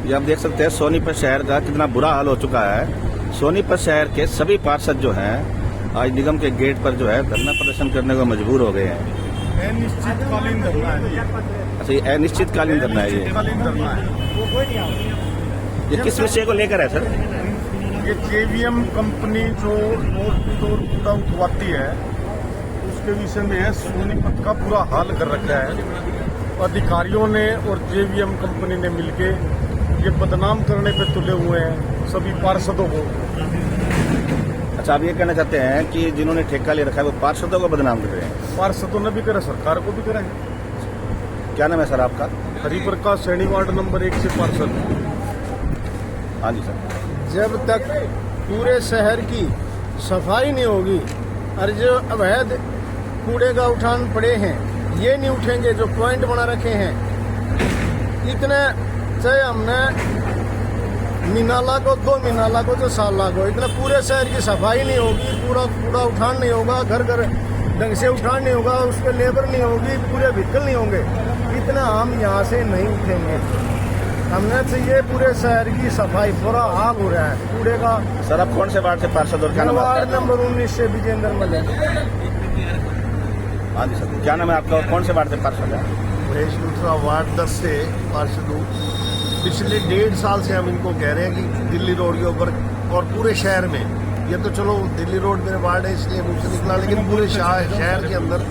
ये आप देख सकते हैं सोनीपत शहर का कितना बुरा हाल हो चुका है। सोनीपत शहर के सभी पार्षद जो हैं आज निगम के गेट पर जो है धरना प्रदर्शन करने को मजबूर हो गए हैं। अनिश्चितकालीन धरना है। अच्छा, ये अनिश्चितकालीन धरना है। ये किस विषय को लेकर है सर? ये जेवीएम कंपनी जो डोर टू डोर कूड़ा उठवाती है उसके विषय में है। सोनीपत का पूरा हाल कर रखा है। अधिकारियों ने और जेवीएम कंपनी ने मिलके ये बदनाम करने पे तुले हुए हैं सभी पार्षदों को। अच्छा, आप ये कहना चाहते हैं कि जिन्होंने ठेका ले रखा है वो पार्षदों को बदनाम कर रहे हैं? पार्षदों ने भी करा, सरकार को भी करा। क्या नाम है सर आपका? हरिप्रकाश सैनी वार्ड नंबर 1 से पार्षद। हाँ जी सर। जब तक पूरे शहर की सफाई नहीं होगी और जो अवैध कूड़े का उठान पड़े हैं ये नहीं उठेंगे, जो पॉइंट बना रखे हैं इतने, चाहे हमने मीनाला को 2 मीनाला को जो साला को, इतना पूरे शहर की सफाई नहीं होगी, कूड़ा उठान नहीं होगा, घर घर ढंग से उठान नहीं होगा, उस पर लेबर नहीं होगी, पूरे व्हीकल नहीं होंगे, इतना हम यहाँ से नहीं उठेंगे। हमने चाहिए पूरे शहर की सफाई, पूरा हाल हो रहा है कूड़े का। सर आप कौन से वार्ड से पार्षद और क्या नाम है? वार्ड नंबर 19 से विजेंद्र मलिक। हाँ जी सर, क्या नाम है आपका और कौन से वार्ड से पार्षद है? महेश लूथरा वार्ड 10 से पार्षद हूँ। पिछले 1.5 साल से हम इनको कह रहे हैं कि दिल्ली रोड के ऊपर और पूरे शहर में, ये तो चलो दिल्ली रोड मेरे वार्ड है इसलिए मुझसे निकला, लेकिन पूरे शहर के अंदर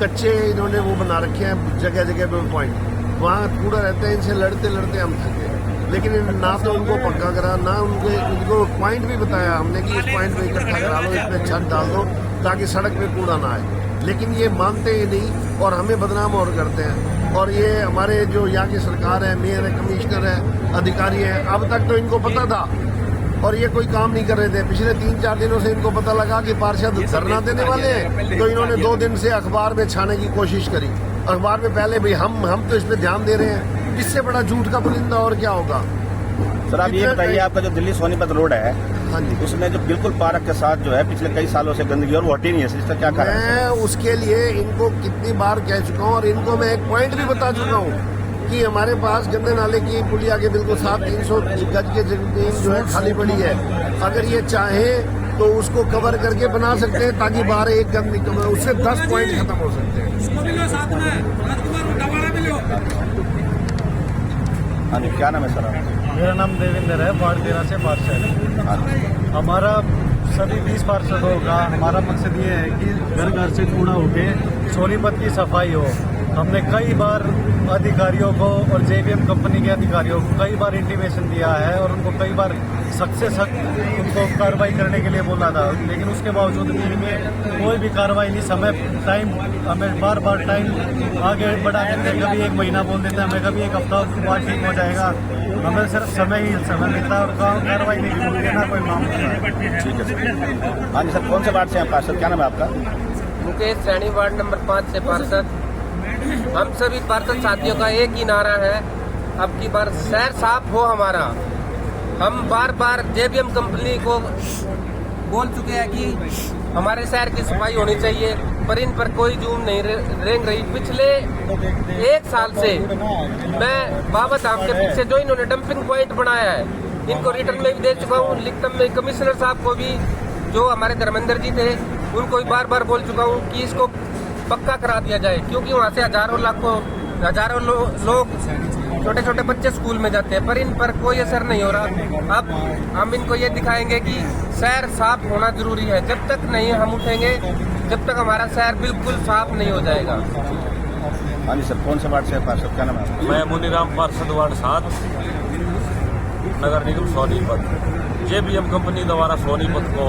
कच्चे इन्होंने वो बना रखे हैं जगह जगह पे पॉइंट, वहाँ कूड़ा रहता है। इनसे लड़ते लड़ते हम थके, लेकिन ना तो उनको पक्का करा, ना उनको पॉइंट भी बताया हमने कि इस पॉइंट पे इकट्ठा करा लो, इस पे छत डाल दो ताकि सड़क पे कूड़ा ना आए, लेकिन ये मानते ही नहीं और हमें बदनाम और करते हैं। और ये हमारे जो यहाँ की सरकार है, मेयर है, कमिश्नर है, अधिकारी है, अब तक तो इनको पता था और ये कोई काम नहीं कर रहे थे। पिछले 3-4 दिनों से इनको पता लगा कि पार्षद धरना देने वाले हैं, तो इन्होंने 2 दिन से अखबार में छाने की कोशिश करी। अखबार में पहले भाई हम तो इस पे ध्यान दे रहे हैं, इससे बड़ा झूठ का पुलिंदा और क्या होगा। सर आप ये बताइए, आपका जो दिल्ली सोनीपत रोड है, हाँ जी, उसमें जो बिल्कुल पार्क के साथ जो है पिछले कई सालों से गंदगी और वो हटी नहीं है, इसका क्या कारण है? मैं उसके लिए इनको कितनी बार कह चुका हूँ और इनको मैं एक पॉइंट भी बता चुका हूँ कि हमारे पास गंदे नाले की पुलिया के बिल्कुल 300 गज की जमीन जो है खाली पड़ी है। अगर ये चाहे तो उसको कवर करके बना सकते हैं ताकि बाहर एक गंद निकल, उससे 10 पॉइंट खत्म हो सकते हैं। हाँ जी, क्या नाम है सर आपका? मेरा नाम देवेंद्र है, वार्ड 13 से पार्षद। हमारा सभी 20 पार्षदों का हमारा मकसद ये है कि घर घर से कूड़ा उठे, सोनीपत की सफाई हो। हमने कई बार अधिकारियों को और जेवीएम कंपनी के अधिकारियों को कई बार इंटीमेशन दिया है और उनको कई बार सख्त से सख्त उनको कार्रवाई करने के लिए बोला था, लेकिन उसके बावजूद भी कोई भी कार्रवाई नहीं। हमें बार बार टाइम आगे बढ़ा देते हैं, कभी 1 महीना बोल देते हैं हमें, कभी 1 हफ्ता उसके बाद ठीक हो जाएगा। हमें सिर्फ समय मिलता है और कार्रवाई नहीं होती है, ना कोई मामला। ठीक है सर। हाँ जी सर, कौन से वार्ड से हैं पार्षद, क्या नाम है आपका? मुकेश सैनी वार्ड नंबर 5 से पार्षद। हम सभी पार्षद साथियों का एक ही नारा है, अब की बार शहर साफ हो हमारा। हम बार बार जेवीएम कंपनी को बोल चुके हैं कि हमारे शहर की सफाई होनी चाहिए, पर इन पर कोई जूम नहीं रेंग रही। पिछले 1 साल से मैं बाबा धाम के पीछे जो इन्होंने डंपिंग पॉइंट बनाया है, इनको रिटर्न में भी दे चुका हूँ, लिखित में कमिश्नर साहब को भी, जो हमारे धर्मेंद्र जी थे उनको भी बार बार बोल चुका हूँ कि इसको पक्का करा दिया जाए, क्योंकि वहाँ से हजारों लोग छोटे छोटे बच्चे स्कूल में जाते हैं, पर इन पर कोई असर नहीं हो रहा। अब हम इनको ये दिखाएंगे कि शहर साफ होना जरूरी है। जब तक नहीं हम उठेंगे, जब तक हमारा शहर बिल्कुल साफ नहीं हो जाएगा। हाँ जी सर, कौन से वार्ड से पार्षद, क्या नाम है आपका? मैं मुनीराम पार्षद वार्ड 7 नगर निगम सोनीपत। जेवीएम कंपनी द्वारा सोनीपत को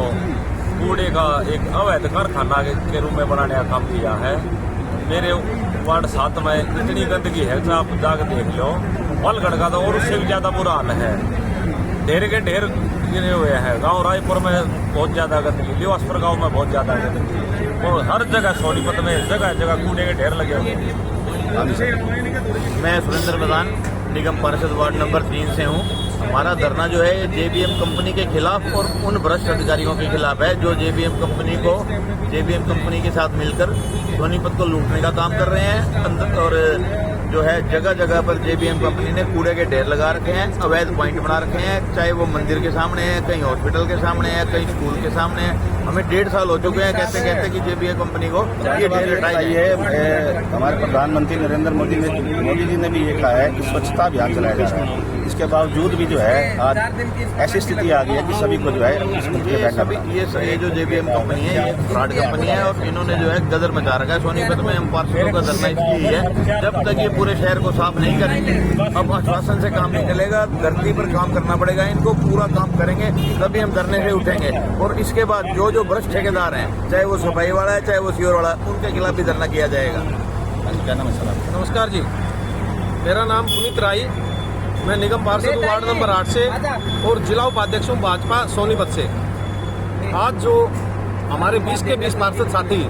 कूड़े का एक अवैध कारखाना के रूप में बनाने का काम किया है। मेरे वार्ड 7 में इतनी गंदगी है, आप जाकर देख लो। बलगढ़ का तो और उससे भी ज्यादा बुरा हाल है, ढेर के ढेर गिरे हुए हैं। गांव रायपुर में बहुत ज्यादा गंदगी, लिवासपुर गांव में बहुत ज्यादा गंदगी, और हर जगह सोनीपत में जगह जगह कूड़े के ढेर लगे हुए हैं। मैं सुरेंद्र प्रधान निगम पार्षद वार्ड नंबर 3 से हूँ। हमारा धरना जो है जेवीएम कंपनी के खिलाफ और उन भ्रष्ट अधिकारियों के खिलाफ है जो जेवीएम कंपनी के साथ मिलकर सोनीपत को लूटने का काम कर रहे हैं और जो है जगह जगह पर जेबीएम कंपनी ने कूड़े के ढेर लगा रखे हैं, अवैध पॉइंट बना रखे हैं, चाहे वो मंदिर के सामने है, कहीं हॉस्पिटल के सामने है, कहीं स्कूल के सामने है। हमें 1.5 साल हो चुके हैं कहते कहते कि जेबीएम कंपनी को ये ढेर हटाइए। हमारे प्रधानमंत्री नरेंद्र मोदी जी ने भी ये कहा है कि स्वच्छता अभियान चलाया जा रहा है। इसके बावजूद भी जो है आज ऐसी स्थिति आ गई है कि सभी को जो है ये जो जेबीएम कंपनी है ये फ्रॉड कंपनी है और इन्होंने जो है गदर मचा रखा है। सोनीपत में हम पार्षदों का धरना इसलिए है, जब तक ये पूरे शहर को साफ नहीं करेंगे, अब आश्वासन से काम नहीं चलेगा, धरती पर काम करना पड़ेगा इनको, पूरा काम करेंगे तभी हम धरने से उठेंगे। और इसके बाद जो जो भ्रष्ट ठेकेदार हैं, चाहे वो सफाई वाला है चाहे वो सीवर वाला, उनके खिलाफ भी धरना किया जाएगा। क्या नाम है सर? नमस्कार जी, मेरा नाम पुनीत राय, मैं निगम पार्षद वार्ड नंबर 8 से और जिला उपाध्यक्ष हूँ भाजपा सोनीपत से। आज जो हमारे 20 के 20 पार्षद साथी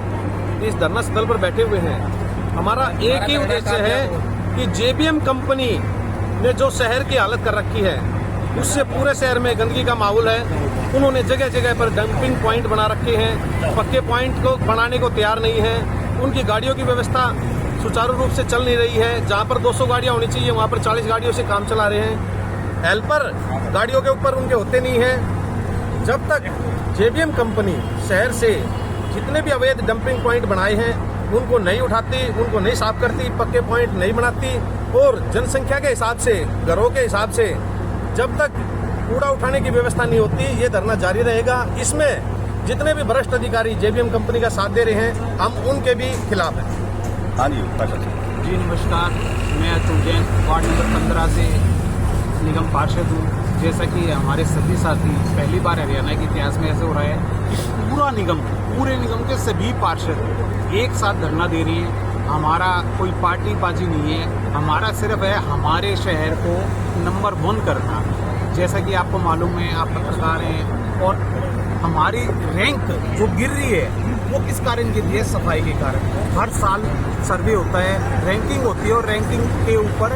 इस धरना स्थल पर बैठे हुए हैं, हमारा एक ही उद्देश्य है कि जेबीएम कंपनी ने जो शहर की हालत कर रखी है उससे पूरे शहर में गंदगी का माहौल है। उन्होंने जगह जगह पर डंपिंग पॉइंट बना रखे हैं, पक्के पॉइंट को बनाने को तैयार नहीं है। उनकी गाड़ियों की व्यवस्था सुचारू रूप से चल नहीं रही है। जहां पर 200 गाड़ियां होनी चाहिए वहां पर 40 गाड़ियों से काम चला रहे हैं। हेल्पर गाड़ियों के ऊपर उनके होते नहीं हैं। जब तक जेबीएम कंपनी शहर से जितने भी अवैध डंपिंग पॉइंट बनाए हैं उनको नहीं उठाती, उनको नहीं साफ करती, पक्के पॉइंट नहीं बनाती और जनसंख्या के हिसाब से, घरों के हिसाब से जब तक कूड़ा उठाने की व्यवस्था नहीं होती, ये धरना जारी रहेगा। इसमें जितने भी भ्रष्ट अधिकारी जेबीएम कंपनी का साथ दे रहे हैं, हम उनके भी खिलाफ हैं। हाँ जी जी नमस्कार, मैं अतुल जैन वार्ड नंबर 15 से निगम पार्षद हूँ। जैसा कि हमारे सभी साथी पहली बार हरियाणा के इतिहास में ऐसे हो रहा है कि पूरे निगम के सभी पार्षद एक साथ धरना दे रही हैं। हमारा कोई पार्टी बाजी नहीं है, हमारा सिर्फ है हमारे शहर को नंबर 1 करना। जैसा कि आपको मालूम है, आप पत्रकार हैं, और हमारी रैंक जो गिर रही है वो किस कारण गिर रही है? सफाई के कारण। हर साल सर्वे होता है, रैंकिंग होती है और रैंकिंग के ऊपर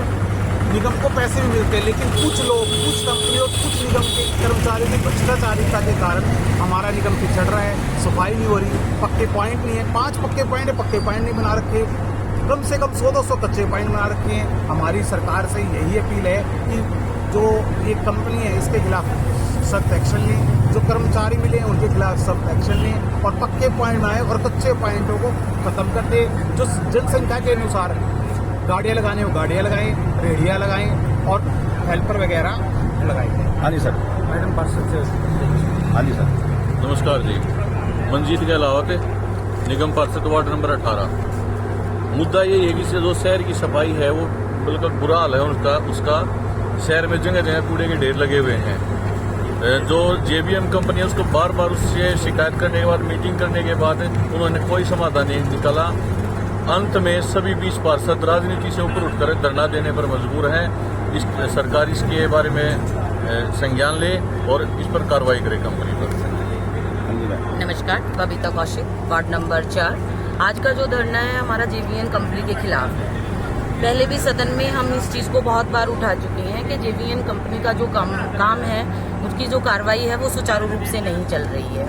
निगम को पैसे भी मिलते हैं, लेकिन कुछ लोग, कुछ कंपनी और कुछ निगम के कर्मचारियों की भ्रष्टाचारिता के कारण हमारा निगम पिछड़ रहा है। सफाई नहीं हो रही, पक्के पॉइंट नहीं है, 5 पक्के पॉइंट है, पक्के पॉइंट नहीं बना रखे, कम से कम 100-200 कच्चे पॉइंट बना रखे हैं। हमारी सरकार से यही अपील है कि जो ये कंपनी है इसके खिलाफ सख्त एक्शन लें, जो कर्मचारी मिले हैं उनके खिलाफ सख्त एक्शन लें और पक्के पॉइंट बनाए और कच्चे पॉइंटों को खत्म कर दे। जो जनसंख्या के अनुसार गाड़ियाँ लगाने हो गाड़ियाँ लगाएं, रेडियाँ लगाएं और हेल्पर वगैरह लगाएं। हाँ जी सर। मैडम पार्षद से। हाँ जी सर। नमस्कार जी, मंजीत गहलावत, निगम पार्षद वार्ड नंबर 18। मुद्दा ये है कि जो शहर की सफाई है वो बिल्कुल बुरा हाल है उसका शहर में जगह जगह कूड़े के ढेर लगे हुए हैं। जो जेबीएम कंपनी है उसको बार बार उससे शिकायत करने के बाद, मीटिंग करने के बाद उन्होंने कोई समाधान नहीं निकाला। अंत में सभी 20 पार्षद राजनीति से ऊपर उठकर धरना देने पर मजबूर हैं। सरकार इसके बारे में संज्ञान ले और इस पर कार्रवाई करे कंपनी पर। नमस्कार, बबीता कौशिक, वार्ड नंबर 4। आज का जो धरना है हमारा जेबीएम कंपनी के खिलाफ है। पहले भी सदन में हम इस चीज़ को बहुत बार उठा चुके हैं कि जेबीएम कंपनी का जो काम है, उसकी जो कार्रवाई है वो सुचारू रूप से नहीं चल रही है,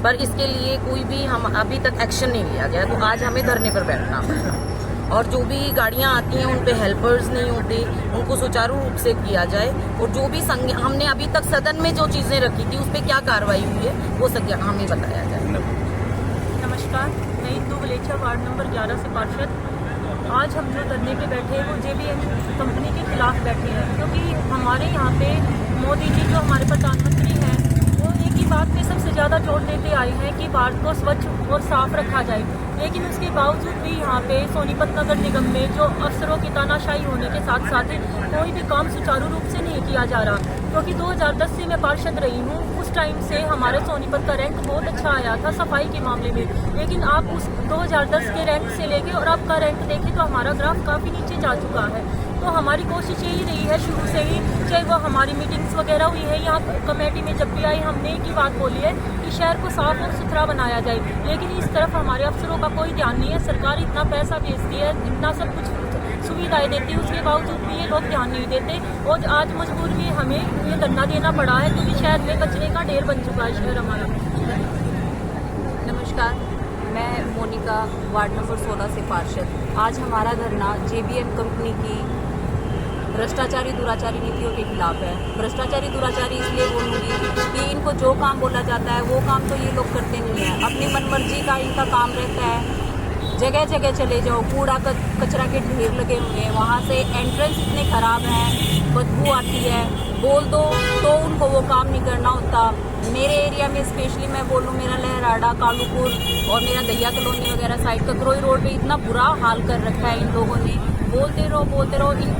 पर इसके लिए कोई भी हम अभी तक एक्शन नहीं लिया गया। तो आज हमें धरने पर बैठना पड़ा और जो भी गाड़ियां आती हैं उन पे हेल्पर्स नहीं होते, उनको सुचारू रूप से किया जाए और जो भी हमने अभी तक सदन में जो चीज़ें रखी थी उस पर क्या कार्रवाई हुई है वो हमें बताया जाए। नमस्कार, मैं इंदू वलेचा, वार्ड नंबर 11 से पार्षद। आज हम जो धरने पे बैठे हैं वो जेबीएम कंपनी के खिलाफ बैठे हैं, क्योंकि हमारे यहाँ पे मोदी जी जो हमारे प्रधानमंत्री हैं वो एक ही बात पे सबसे ज़्यादा जोर देते आए हैं कि भारत को स्वच्छ और साफ रखा जाए। लेकिन उसके बावजूद भी यहाँ पे सोनीपत नगर निगम में जो अफसरों की तानाशाही होने के साथ साथ कोई भी काम सुचारू रूप से नहीं किया जा रहा। क्योंकि 2010 से मैं पार्षद रही हूँ, उस टाइम से हमारे सोनीपत का रैंक बहुत अच्छा आया था सफाई के मामले में, लेकिन आप उस 2010 के रैंक से लेके और अब का रैंक देखें तो हमारा ग्राफ काफ़ी नीचे जा चुका है। तो हमारी कोशिश यही रही है शुरू से ही, चाहे वो हमारी मीटिंग्स वगैरह हुई है यहाँ कमेटी में, जब भी आई हमने एक ही बात बोली है कि शहर को साफ और सुथरा बनाया जाए। लेकिन इस तरफ हमारे अफसरों का कोई ध्यान नहीं है। सरकार इतना पैसा भेजती है, इतना सब कुछ सुविधाएं देती है, उसके बावजूद भी ये लोग ध्यान नहीं देते और आज मजबूर में हमें ये धरना देना पड़ा है, क्योंकि शहर में कचरे का ढेर बन चुका है शहर हमारा। नमस्कार, मैं मोनिका, वार्ड नंबर 16 से पार्षद। आज हमारा धरना JBM कंपनी की भ्रष्टाचारी दुराचारी नीतियों के खिलाफ है। भ्रष्टाचारी दुराचारी इसलिए बोलूँगी कि इनको जो काम बोला जाता है वो काम तो ये लोग करते नहीं हैं। अपनी मनमर्जी का इनका काम रहता है। जगह जगह चले जाओ, कूड़ा कचरा के ढेर लगे हुए हैं, वहाँ से एंट्रेंस इतने ख़राब हैं, बदबू आती है, बोल दो तो उनको वो काम नहीं करना होता। मेरे एरिया में स्पेशली मैं बोलूँ, मेरा लहराड़ा, कालूपुर और मेरा दहिया कॉलोनी वगैरह साइड ककरोई रोड पे इतना बुरा हाल कर रखा है इन लोगों ने। बोलते रहो, इन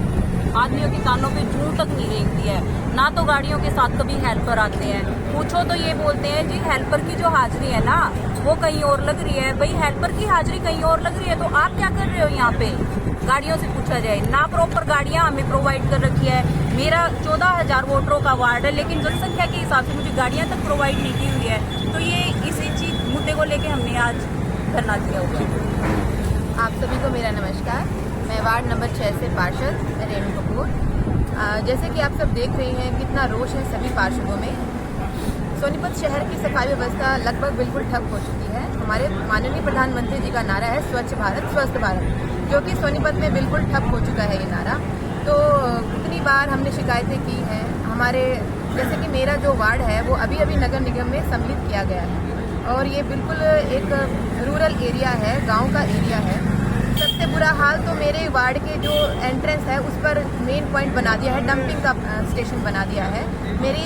आदमियों के कानों पे जूं तक नहीं रेंगती है। ना तो गाड़ियों के साथ कभी हेल्पर आते हैं, पूछो तो ये बोलते हैं जी हेल्पर की जो हाजिरी है ना वो कहीं और लग रही है। भाई हेल्पर की हाजिरी कहीं और लग रही है तो आप क्या कर रहे हो यहाँ पे? गाड़ियों से पूछा जाए ना, प्रॉपर गाड़ियाँ हमें प्रोवाइड कर रखी है। मेरा 14,000 वोटरों का वार्ड है, लेकिन जनसंख्या के हिसाब से मुझे गाड़ियाँ तक प्रोवाइड नहीं की हुई है। तो ये इसी चीज मुद्दे को लेके हमने आज धरना दिया हुआ है। आप सभी को मेरा नमस्कार। मैं वार्ड नंबर 6 से पार्षद रेणु कपूर। जैसे कि आप सब देख रहे हैं कितना रोष है सभी पार्षदों में। सोनीपत शहर की सफाई व्यवस्था लगभग बिल्कुल ठप हो चुकी है। हमारे माननीय प्रधानमंत्री जी का नारा है स्वच्छ भारत स्वस्थ भारत, जो कि सोनीपत में बिल्कुल ठप हो चुका है ये नारा। तो कितनी बार हमने शिकायतें की हैं। हमारे जैसे कि मेरा जो वार्ड है वो अभी अभी नगर निगम में सम्मिलित किया गया है और ये बिल्कुल एक रूरल एरिया है, गाँव का एरिया है। सबसे बुरा हाल तो मेरे वार्ड के जो एंट्रेंस है उस पर मेन पॉइंट बना दिया है, डंपिंग का स्टेशन बना दिया है। मेरी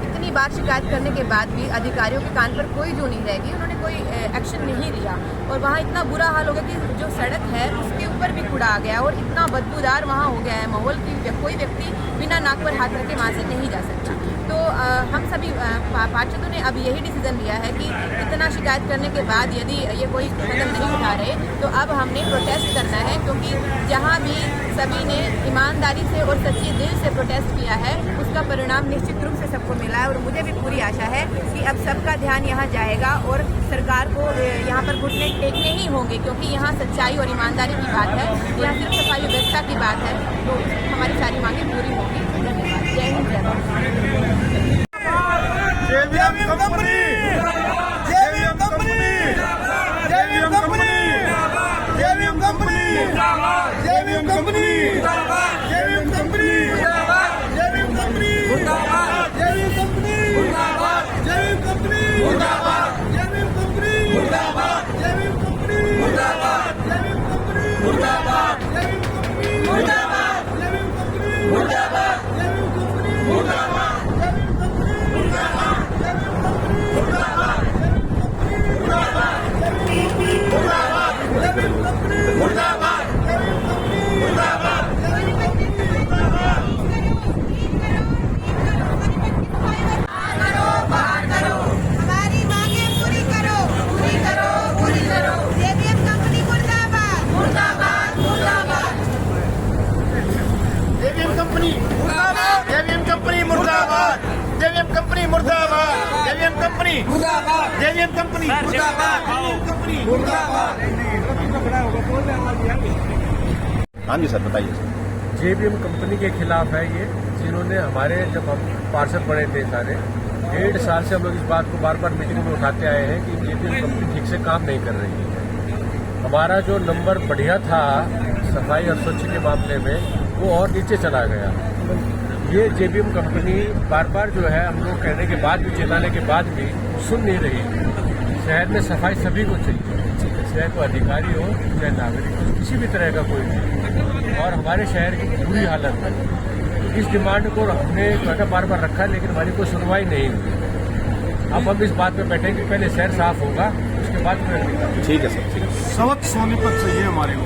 इतनी बार शिकायत करने के बाद भी अधिकारियों के कान पर कोई जू नहीं रहेगी, उन्होंने कोई एक्शन नहीं लिया। और वहाँ इतना बुरा हाल हो गया कि जो सड़क है उसके ऊपर भी कूड़ा आ गया और इतना बदबूदार वहाँ हो गया है माहौल की कोई व्यक्ति बिना नाक पर हाथ रखे वहाँ से नहीं जा सकता। तो हम सभी पार्षदों ने अब यही डिसीजन लिया है कि इतना शिकायत करने के बाद यदि ये कोई कदम नहीं उठा रहे तो अब हमने प्रोटेस्ट करना है, क्योंकि जहाँ भी सभी ने ईमानदारी से और सच्चे दिल से प्रोटेस्ट किया है उसका परिणाम निश्चित रूप से सबको मिला है। और मुझे भी पूरी आशा है कि अब सबका ध्यान यहाँ जाएगा और सरकार को यहाँ पर घुटने टेकने ही होंगे, क्योंकि यहाँ सच्चाई और ईमानदारी की बात है, यहाँ सिर्फ सफाई व्यवस्था की बात है। तो हमारी सारी मांगें पूरी होंगी। जय हिंद, जय Bharat. JBM company, JBM company, JBM company, JBM company, JBM company, JBM company, JBM company, JBM company, JBM company, JBM company, JBM company, मुर्दाबाद, JBM कंपनी, मुर्दाबाद, JBM कंपनी, मुर्दाबाद, JBM कंपनी, मुर्दाबाद, JBM कंपनी, मुर्दाबाद। हाँ जी सर, बताइए sir. JBM company के खिलाफ है ये, जिन्होंने हमारे जब हम पार्षद बने थे सारे 1.5 साल से हम लोग इस बात को बार बार मीटिंग में उठाते आए हैं कि JBM कंपनी ठीक से काम नहीं कर रही है। हमारा जो नंबर बढ़िया था सफाई और स्वच्छ के मामले में वो और नीचे चला गया। ये JBM कंपनी बार बार जो है हम लोग कहने के बाद भी, चेताने के बाद भी सुन नहीं रही। शहर में सफाई सभी को चाहिए, चाहे कोई अधिकारी हो चाहे नागरिक हो, किसी भी तरह का कोई नहीं। और हमारे शहर की बुरी हालत है। इस डिमांड को हमने बार बार रखा, लेकिन हमारी कोई सुनवाई नहीं हुई। अब हम इस बात पे बैठे कि पहले शहर साफ होगा, उसके बाद फिर ठीक है सर, ठीक है। स्वच्छ सोनीपत चाहिए हमारे को।